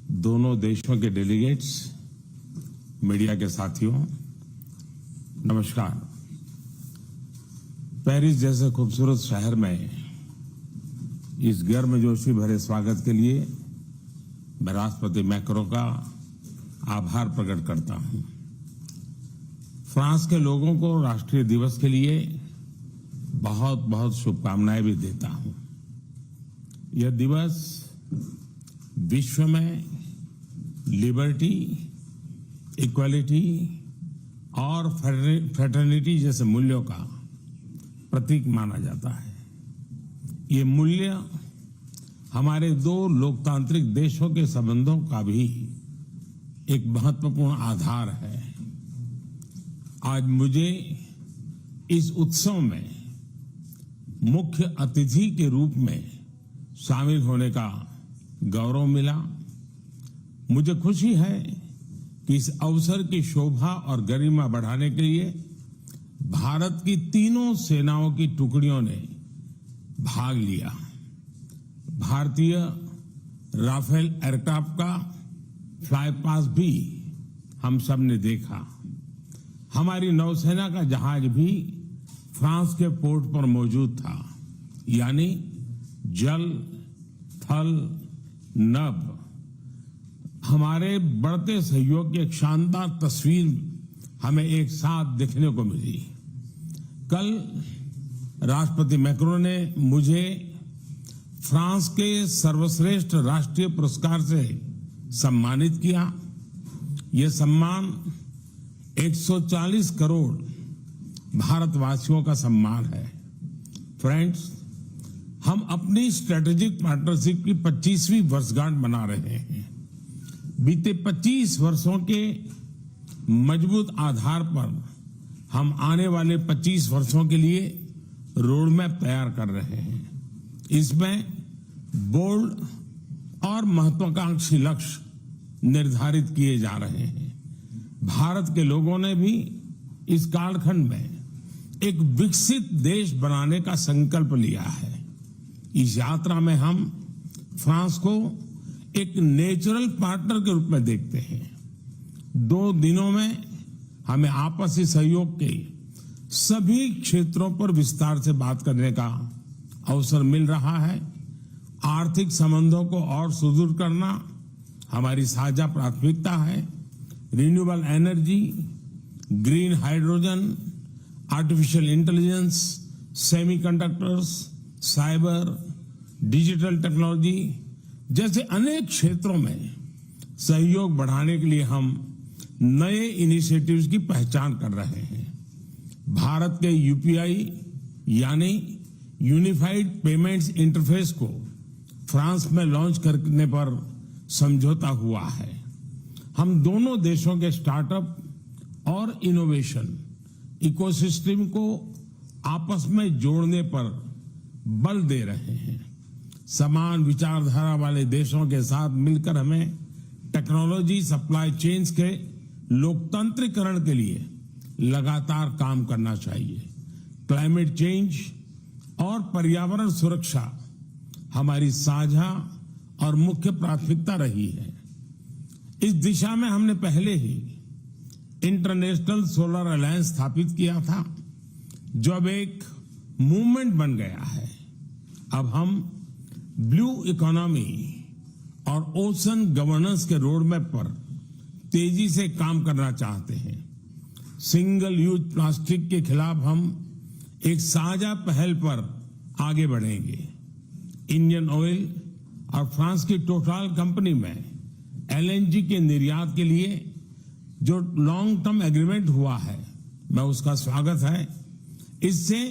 दोनों देशों के डेलीगेट्स, मीडिया के साथियों, नमस्कार। पेरिस जैसे खूबसूरत शहर में इस गर्मजोशी भरे स्वागत के लिए मैं राष्ट्रपति मैक्रों का आभार प्रकट करता हूं। फ्रांस के लोगों को राष्ट्रीय दिवस के लिए बहुत बहुत शुभकामनाएं भी देता हूं। यह दिवस विश्व में लिबर्टी, इक्वालिटी और फ्रेटर्निटी जैसे मूल्यों का प्रतीक माना जाता है। ये मूल्य हमारे दो लोकतांत्रिक देशों के संबंधों का भी एक महत्वपूर्ण आधार है। आज मुझे इस उत्सव में मुख्य अतिथि के रूप में शामिल होने का गौरव मिला। मुझे खुशी है कि इस अवसर की शोभा और गरिमा बढ़ाने के लिए भारत की तीनों सेनाओं की टुकड़ियों ने भाग लिया। भारतीय राफेल एयरक्राफ्ट का फ्लाई पास्ट भी हम सब ने देखा। हमारी नौसेना का जहाज भी फ्रांस के पोर्ट पर मौजूद था, यानी जल, थल, नभ हमारे बढ़ते सहयोग की एक शानदार तस्वीर हमें एक साथ देखने को मिली। कल राष्ट्रपति मैक्रों ने मुझे फ्रांस के सर्वश्रेष्ठ राष्ट्रीय पुरस्कार से सम्मानित किया। यह सम्मान 140 करोड़ भारतवासियों का सम्मान है। फ्रेंड्स, हम अपनी स्ट्रेटेजिक पार्टनरशिप की 25वीं वर्षगांठ मना रहे हैं। बीते 25 वर्षों के मजबूत आधार पर हम आने वाले 25 वर्षों के लिए रोड मैप तैयार कर रहे हैं। इसमें बोल्ड और महत्वाकांक्षी लक्ष्य निर्धारित किए जा रहे हैं। भारत के लोगों ने भी इस कालखंड में एक विकसित देश बनाने का संकल्प लिया है। इस यात्रा में हम फ्रांस को एक नेचुरल पार्टनर के रूप में देखते हैं। 2 दिनों में हमें आपसी सहयोग के सभी क्षेत्रों पर विस्तार से बात करने का अवसर मिल रहा है। आर्थिक संबंधों को और सुदृढ़ करना हमारी साझा प्राथमिकता है। Renewable energy, green hydrogen, artificial intelligence, semiconductors, cyber, digital technology जैसे अनेक क्षेत्रों में सहयोग बढ़ाने के लिए हम नए इनिशिएटिव्स की पहचान कर रहे हैं। भारत के यूपीआई यानी यूनिफाइड पेमेंट्स इंटरफेस को फ्रांस में लॉन्च करने पर समझौता हुआ है। हम दोनों देशों के स्टार्टअप और इनोवेशन इकोसिस्टम को आपस में जोड़ने पर बल दे रहे हैं। समान विचारधारा वाले देशों के साथ मिलकर हमें टेक्नोलॉजी सप्लाई चेन्स के लोकतंत्रीकरण के लिए लगातार काम करना चाहिए। क्लाइमेट चेंज और पर्यावरण सुरक्षा हमारी साझा और मुख्य प्राथमिकता रही है। इस दिशा में हमने पहले ही इंटरनेशनल सोलर अलायंस स्थापित किया था, जो अब एक मूवमेंट बन गया है। अब हम ब्लू इकोनॉमी और ओशन गवर्नेंस के रोडमैप पर तेजी से काम करना चाहते हैं। सिंगल यूज प्लास्टिक के खिलाफ हम एक साझा पहल पर आगे बढ़ेंगे। इंडियन ऑयल और फ्रांस की टोटल कंपनी में एलएनजी के निर्यात के लिए जो लॉन्ग टर्म एग्रीमेंट हुआ है, मैं उसका स्वागत है। इससे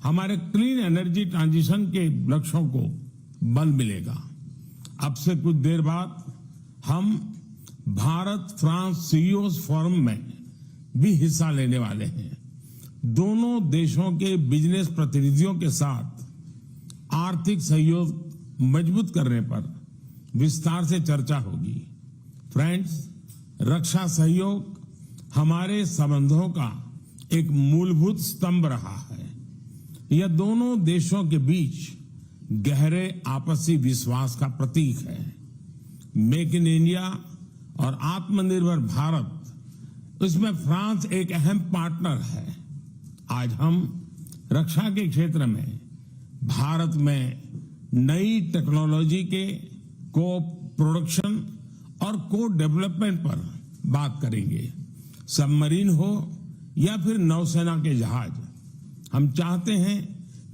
हमारे क्लीन एनर्जी ट्रांजिशन के लक्ष्यों को बल मिलेगा। अब से कुछ देर बाद हम भारत फ्रांस सीईओज फोरम में भी हिस्सा लेने वाले हैं। दोनों देशों के बिजनेस प्रतिनिधियों के साथ आर्थिक सहयोग मजबूत करने पर विस्तार से चर्चा होगी। फ्रेंड्स, रक्षा सहयोग हमारे संबंधों का एक मूलभूत स्तंभ रहा है। यह दोनों देशों के बीच गहरे आपसी विश्वास का प्रतीक है। मेक इन इंडिया और आत्मनिर्भर भारत, इसमें फ्रांस एक अहम पार्टनर है। आज हम रक्षा के क्षेत्र में भारत में नई टेक्नोलॉजी के को प्रोडक्शन और को डेवलपमेंट पर बात करेंगे। सबमरीन हो या फिर नौसेना के जहाज, हम चाहते हैं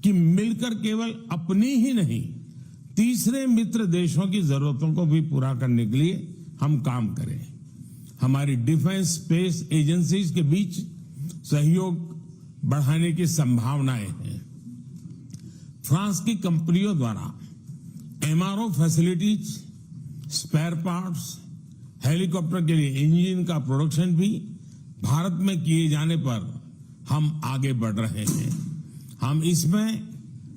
कि मिलकर केवल अपनी ही नहीं, तीसरे मित्र देशों की जरूरतों को भी पूरा करने के लिए हम काम करें। हमारी डिफेंस स्पेस एजेंसीज के बीच सहयोग बढ़ाने की संभावनाएं हैं। फ्रांस की कंपनियों द्वारा MRO facilities, spare parts, helicopter के लिए इंजन का प्रोडक्शन भी भारत में किए जाने पर हम आगे बढ़ रहे हैं। हम इसमें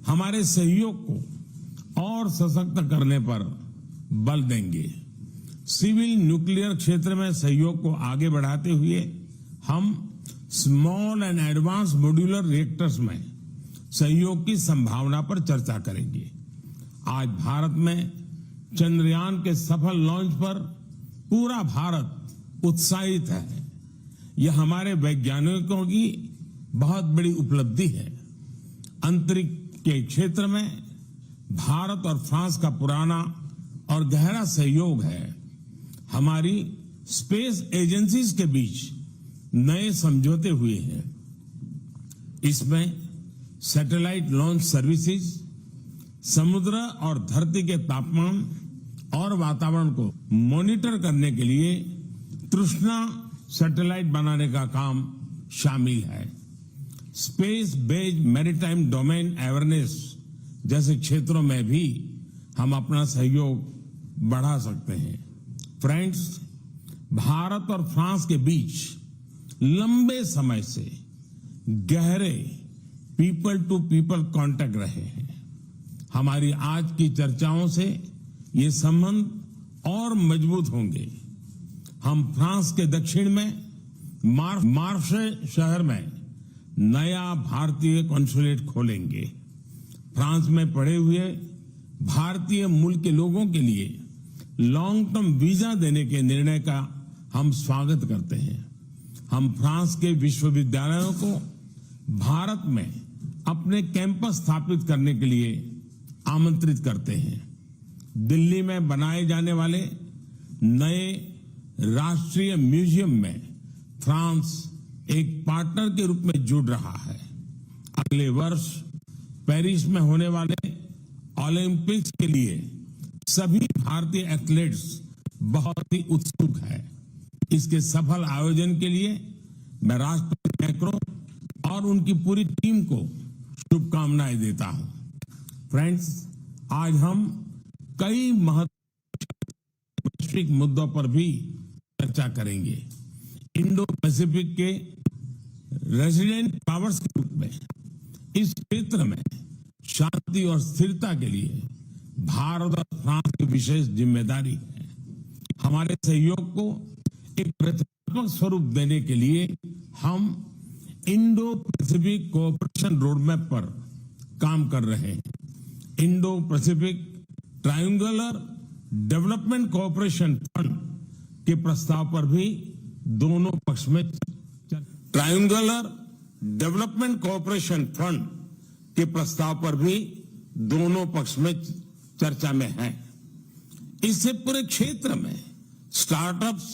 हमारे सहयोग को और सशक्त करने पर बल देंगे। सिविल न्यूक्लियर क्षेत्र में सहयोग को आगे बढ़ाते हुए हम small and advance modular reactors में सहयोग की संभावना पर चर्चा करेंगे। आज भारत में चंद्रयान के सफल लॉन्च पर पूरा भारत उत्साहित है। यह हमारे वैज्ञानिकों की बहुत बड़ी उपलब्धि है। अंतरिक्ष के क्षेत्र में भारत और फ्रांस का पुराना और गहरा सहयोग है। हमारी स्पेस एजेंसीज के बीच नए समझौते हुए हैं। इसमें सैटेलाइट लॉन्च सर्विसेज, समुद्र और धरती के तापमान और वातावरण को मॉनिटर करने के लिए तृष्णा सैटेलाइट बनाने का काम शामिल है। Space based maritime domain awareness जैसे क्षेत्रों में भी हम अपना सहयोग बढ़ा सकते हैं। फ्रेंड्स, भारत और फ्रांस के बीच लंबे समय से गहरे पीपल टू पीपल कांटेक्ट रहे हैं। हमारी आज की चर्चाओं से ये संबंध और मजबूत होंगे। हम फ्रांस के दक्षिण में मार्शे शहर में नया भारतीय कॉन्सुलेट खोलेंगे। फ्रांस में पड़े हुए भारतीय मूल के लोगों के लिए लॉन्ग टर्म वीजा देने के निर्णय का हम स्वागत करते हैं। हम फ्रांस के विश्वविद्यालयों को भारत में अपने कैंपस स्थापित करने के लिए आमंत्रित करते हैं। दिल्ली में बनाए जाने वाले नए राष्ट्रीय म्यूजियम में फ्रांस एक पार्टनर के रूप में जुड़ रहा है। अगले वर्ष पेरिस में होने वाले ओलंपिक्स के लिए सभी भारतीय एथलीट्स बहुत ही उत्सुक हैं। इसके सफल आयोजन के लिए मैं राष्ट्रपति मैक्रो और उनकी पूरी टीम को शुभकामनाएं देता हूं। फ्रेंड्स, आज हम कई महत्वपूर्ण वैश्विक मुद्दों पर भी चर्चा करेंगे। इंडो पैसिफिक के रेजिडेंट पावर्स के रूप में इस क्षेत्र में शांति और स्थिरता के लिए भारत और फ्रांस की विशेष जिम्मेदारी है। हमारे सहयोग को एक रचनात्मक स्वरूप देने के लिए हम इंडो पैसिफिक कोऑपरेशन रोडमैप पर काम कर रहे हैं। Indo Pacific triangular development cooperation fund के प्रस्ताव पर भी दोनों पक्ष में ट्रायंगुलर डेवलपमेंट कोऑपरेशन फंड के प्रस्ताव पर भी दोनों पक्ष में चर्चा में है। इससे पूरे क्षेत्र में स्टार्टअप्स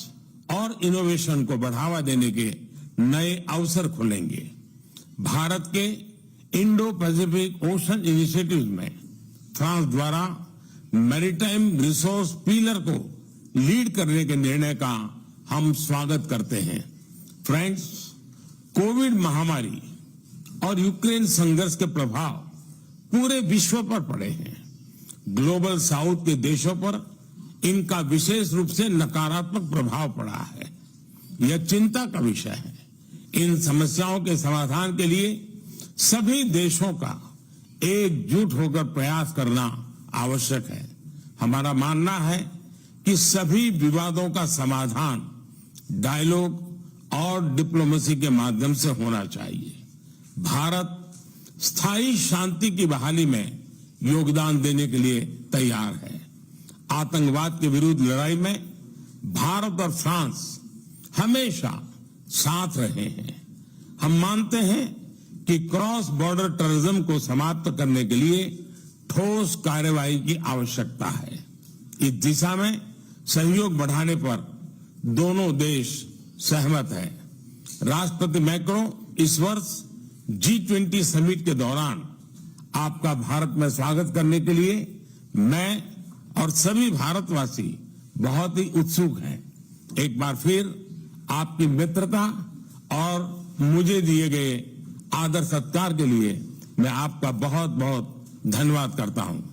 और इनोवेशन को बढ़ावा देने के नए अवसर खुलेंगे। भारत के इंडो पैसिफिक ओशन इनिशिएटिव में फ्रांस द्वारा मैरीटाइम रिसोर्स पिलर को लीड करने के निर्णय का हम स्वागत करते हैं। फ्रेंड्स, कोविड महामारी और यूक्रेन संघर्ष के प्रभाव पूरे विश्व पर पड़े हैं। ग्लोबल साउथ के देशों पर इनका विशेष रूप से नकारात्मक प्रभाव पड़ा है। यह चिंता का विषय है। इन समस्याओं के समाधान के लिए सभी देशों का एकजुट होकर प्रयास करना आवश्यक है। हमारा मानना है कि सभी विवादों का समाधान डायलॉग और डिप्लोमेसी के माध्यम से होना चाहिए। भारत स्थायी शांति की बहाली में योगदान देने के लिए तैयार है। आतंकवाद के विरुद्ध लड़ाई में भारत और फ्रांस हमेशा साथ रहे हैं। हम मानते हैं कि क्रॉस बॉर्डर टेररिज्म को समाप्त करने के लिए ठोस कार्रवाई की आवश्यकता है। इस दिशा में सहयोग बढ़ाने पर दोनों देश सहमत हैं। राष्ट्रपति मैक्रों इस वर्ष G20 समिट के दौरान आपका भारत में स्वागत करने के लिए मैं और सभी भारतवासी बहुत ही उत्सुक हैं। एक बार फिर आपकी मित्रता और मुझे दिए गए आदर सत्कार के लिए मैं आपका बहुत बहुत धन्यवाद करता हूं।